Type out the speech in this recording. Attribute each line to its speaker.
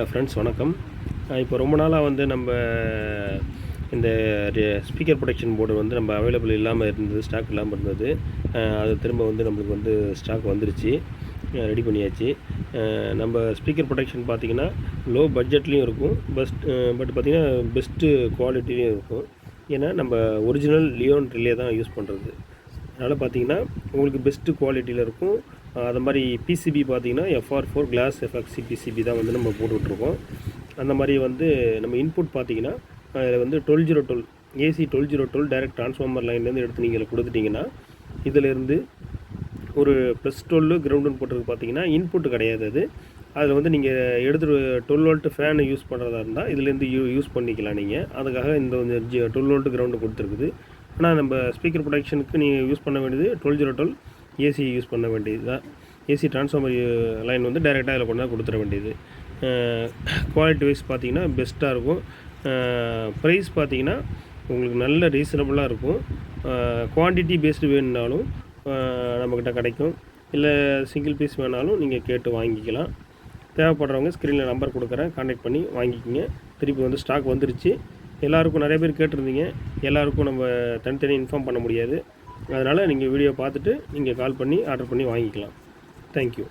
Speaker 1: Friends வணக்கம். இப்போ ரொம்ப நாளாக வந்து நம்ம இந்த ஸ்பீக்கர் ப்ரொடெக்ஷன் போர்டு வந்து நம்ம அவைலபிள் இல்லாமல் இருந்தது, ஸ்டாக் இல்லாமல் இருந்தது. அது திரும்ப வந்து நம்மளுக்கு வந்து ஸ்டாக் வந்துருச்சு, ரெடி பண்ணியாச்சு. நம்ம ஸ்பீக்கர் ப்ரொடெக்ஷன் பார்த்திங்கன்னா லோ பட்ஜெட்லேயும் இருக்கும், பட் பார்த்திங்கன்னா பெஸ்ட்டு குவாலிட்டிலையும் இருக்கும். ஏன்னா நம்ம ஒரிஜினல் லியோன் ரிலே தான் யூஸ் பண்ணுறது. அதனால் பார்த்திங்கன்னா உங்களுக்கு பெஸ்ட்டு குவாலிட்டியில் இருக்கும். அது மாதிரி பிசிபி பார்த்திங்கன்னா FR4 கிளாஸ் எஃப்எக்சி பிசிபி தான் வந்து நம்ம போட்டுட்ருக்கோம். அந்த மாதிரி வந்து நம்ம இன்புட் பார்த்திங்கன்னா இதில் வந்து 1212 ஏசி 1212 டைரக்ட் ட்ரான்ஸ்ஃபார்மர் லைன்லேருந்து எடுத்து நீங்கள் கொடுத்துட்டிங்கன்னா இதிலேருந்து ஒரு +12 கிரவுண்டுன்னு போட்டிருக்கு. பார்த்திங்கன்னா இன்புட்டு கிடையாது அது. அதில் வந்து நீங்கள் எடுத்துகிட்டு 12 வோல்ட் ஃபேனு யூஸ் பண்ணுறதா இருந்தால் இதுலேருந்து யூஸ் பண்ணிக்கலாம் நீங்கள். அதுக்காக இந்த 12 வோல்ட் கிரவுண்டு கொடுத்துருக்குது. ஆனால் நம்ம ஸ்பீக்கர் ப்ரொடெக்ஷனுக்கு நீங்கள் யூஸ் பண்ண வேண்டியது 1212 ஏசி யூஸ் பண்ண வேண்டியது தான். ஏசி ட்ரான்ஸ்ஃபார்மர் லைன் வந்து டைரெக்டாக அதில் கொண்டு தான் கொடுத்துட வேண்டியது. குவாலிட்டி வைஸ் பார்த்திங்கன்னா பெஸ்ட்டாக இருக்கும். ப்ரைஸ் பார்த்திங்கன்னா உங்களுக்கு நல்ல ரீசனபுளாக இருக்கும். குவான்டிட்டி பேஸ்டு வேணுனாலும் நம்மக்கிட்ட கிடைக்கும். இல்லை சிங்கிள் பீஸ் வேணாலும் நீங்கள் கேட்டு வாங்கிக்கலாம். தேவைப்படுறவங்க ஸ்க்ரீனில் நம்பர் கொடுக்குறேன், கான்டாக்ட் பண்ணி வாங்கிக்கிங்க. திருப்பி வந்து ஸ்டாக் வந்துருச்சு. எல்லாருக்கும் நிறைய பேர் கேட்டிருந்தீங்க. எல்லாருக்கும் நம்ம தனித்தனி இன்ஃபார்ம் பண்ண முடியாது. அதனால் நீங்கள் வீடியோ பார்த்துட்டு நீங்கள் கால் பண்ணி ஆர்டர் பண்ணி வாங்கிக்கலாம். தேங்க்யூ.